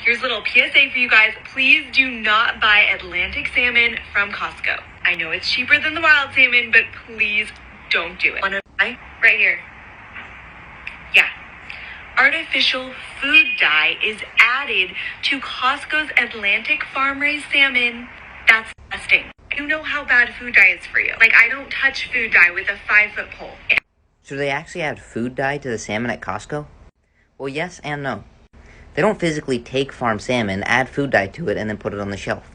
Here's a little PSA for you guys. Please do not buy Atlantic salmon from Costco. I know it's cheaper than the wild salmon, but please don't do it. Wanna buy? Right here. Yeah. Artificial food dye is added to Costco's Atlantic farm-raised salmon. That's disgusting. You know how bad food dye is for you. Like, I don't touch food dye with a 5-foot pole. So do they actually add food dye to the salmon at Costco? Well, yes and no. They don't physically take farm salmon, add food dye to it, and then put it on the shelf.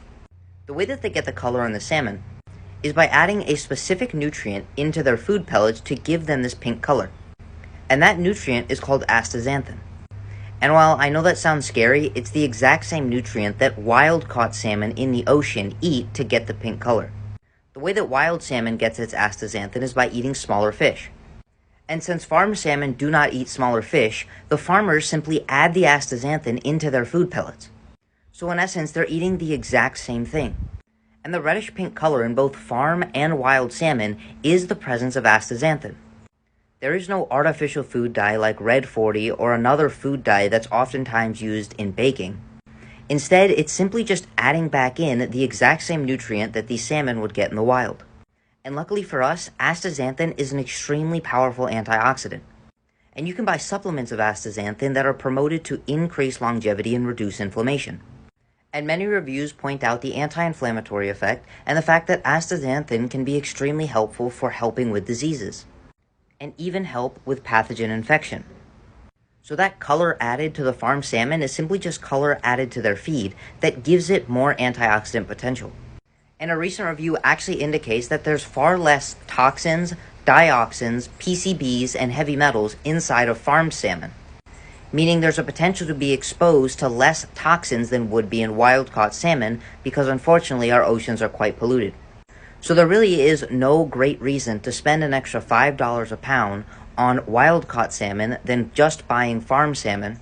The way that they get the color on the salmon is by adding a specific nutrient into their food pellets to give them this pink color. And that nutrient is called astaxanthin. And while I know that sounds scary, it's the exact same nutrient that wild-caught salmon in the ocean eat to get the pink color. The way that wild salmon gets its astaxanthin is by eating smaller fish. And since farm salmon do not eat smaller fish, the farmers simply add the astaxanthin into their food pellets. So in essence, they're eating the exact same thing. And the reddish-pink color in both farm and wild salmon is the presence of astaxanthin. There is no artificial food dye like Red 40 or another food dye that's oftentimes used in baking. Instead, it's simply just adding back in the exact same nutrient that the salmon would get in the wild. And luckily for us, astaxanthin is an extremely powerful antioxidant. And you can buy supplements of astaxanthin that are promoted to increase longevity and reduce inflammation. And many reviews point out the anti-inflammatory effect and the fact that astaxanthin can be extremely helpful for helping with diseases, and even help with pathogen infection. So that color added to the farm salmon is simply just color added to their feed that gives it more antioxidant potential. And a recent review actually indicates that there's far less toxins, dioxins, PCBs, and heavy metals inside of farmed salmon, meaning there's a potential to be exposed to less toxins than would be in wild-caught salmon because unfortunately our oceans are quite polluted. So there really is no great reason to spend an extra $5 a pound on wild-caught salmon than just buying farm salmon,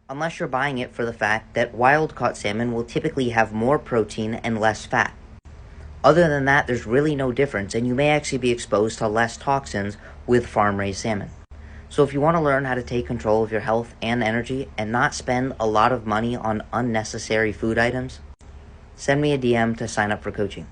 unless you're buying it for the fact that wild-caught salmon will typically have more protein and less fat. Other than that, there's really no difference, and you may actually be exposed to less toxins with farm-raised salmon. So if you want to learn how to take control of your health and energy and not spend a lot of money on unnecessary food items, send me a DM to sign up for coaching.